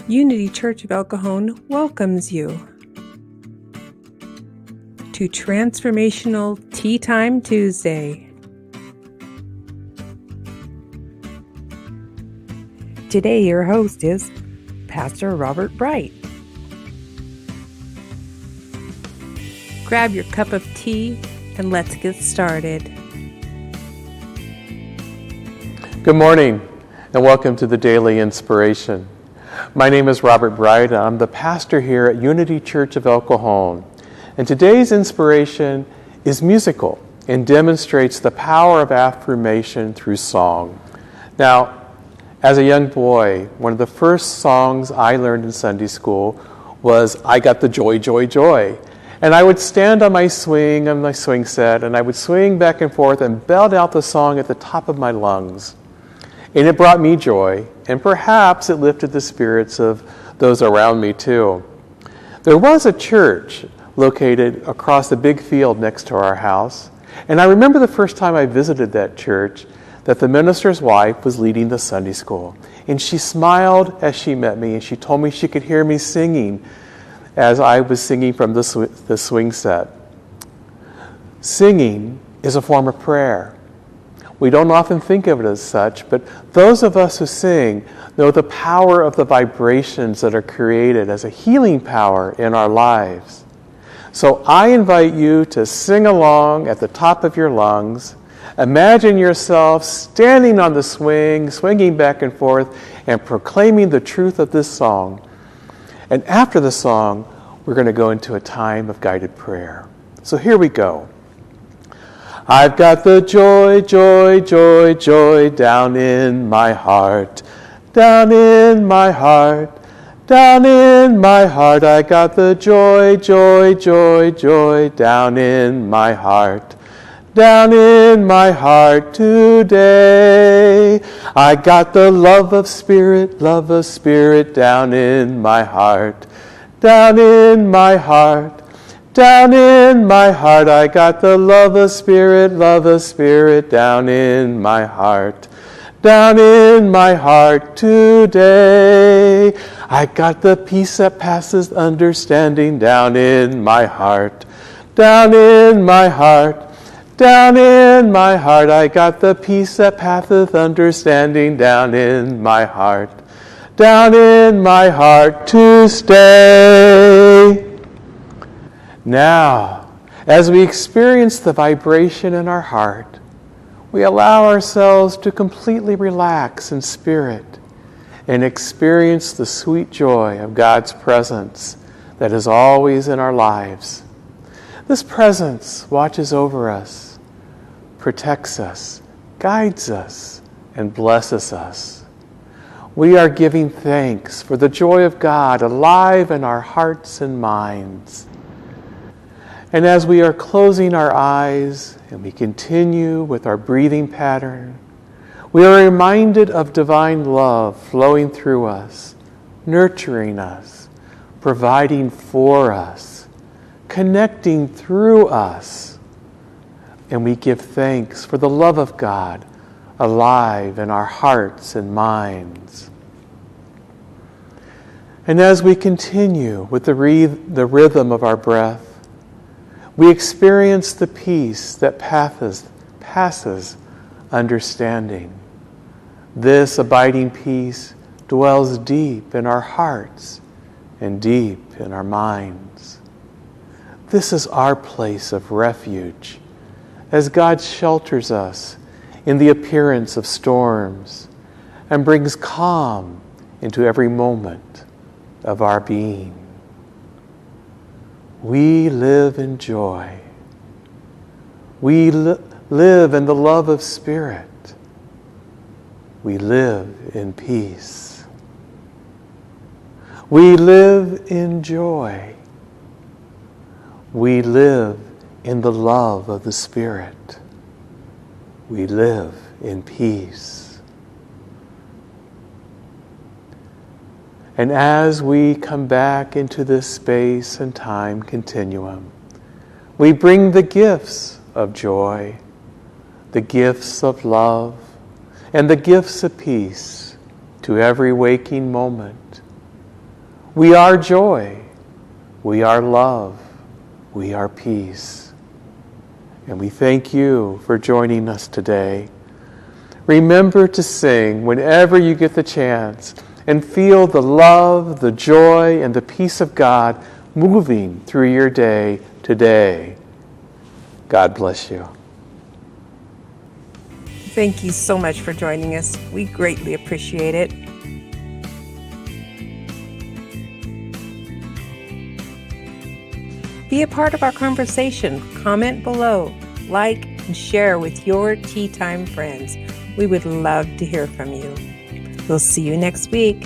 Unity Church of El Cajon welcomes you to Transformational Tea Time Tuesday. Today your host is Pastor Robert Bright. Grab your cup of tea and let's get started. Good morning and welcome to the Daily Inspiration. My name is Robert Bright. I'm the pastor here at Unity Church of El Cajon. And today's inspiration is musical and demonstrates the power of affirmation through song. Now, as a young boy, one of the first songs I learned in Sunday school was I Got the Joy, Joy, Joy. And I would stand on my swing set, and I would swing back and forth and belt out the song at the top of my lungs. And it brought me joy, and perhaps it lifted the spirits of those around me too. There was a church located across the big field next to our house, and I remember the first time I visited that church that the minister's wife was leading the Sunday school. And she smiled as she met me, and she told me she could hear me singing as I was singing from the swing set. Singing is a form of prayer. We don't often think of it as such, but those of us who sing know the power of the vibrations that are created as a healing power in our lives. So I invite you to sing along at the top of your lungs. Imagine yourself standing on the swing, swinging back and forth, and proclaiming the truth of this song. And after the song, we're going to go into a time of guided prayer. So here we go. I've got the joy, joy, joy, joy down in my heart, down in my heart, down in my heart. I got the joy, joy, joy, joy down in my heart, down in my heart today. I got the love of spirit down in my heart, down in my heart. Down in my heart, I got the love of spirit down in my heart. Down in my heart today. I got the peace that passes understanding down in my heart. Down in my heart. Down in my heart, I got the peace that passeth understanding down in my heart. Down in my heart to stay. Now, as we experience the vibration in our heart, we allow ourselves to completely relax in spirit and experience the sweet joy of God's presence that is always in our lives. This presence watches over us, protects us, guides us, and blesses us. We are giving thanks for the joy of God alive in our hearts and minds. And as we are closing our eyes and we continue with our breathing pattern, we are reminded of divine love flowing through us, nurturing us, providing for us, connecting through us. And we give thanks for the love of God alive in our hearts and minds. And as we continue with the rhythm of our breath, we experience the peace that passes understanding. This abiding peace dwells deep in our hearts and deep in our minds. This is our place of refuge as God shelters us in the appearance of storms and brings calm into every moment of our being. We live in joy. We live in the love of Spirit. We live in peace. We live in joy. We live in the love of the Spirit. We live in peace. And as we come back into this space and time continuum, we bring the gifts of joy, the gifts of love, and the gifts of peace to every waking moment, We are joy. We are love. We are peace. And we thank you for joining us today. Remember to sing whenever you get the chance and feel the love, the joy, and the peace of God moving through your day today. God bless you. Thank you so much for joining us. We greatly appreciate it. Be a part of our conversation. Comment below, like, and share with your tea time friends. We would love to hear from you. We'll see you next week.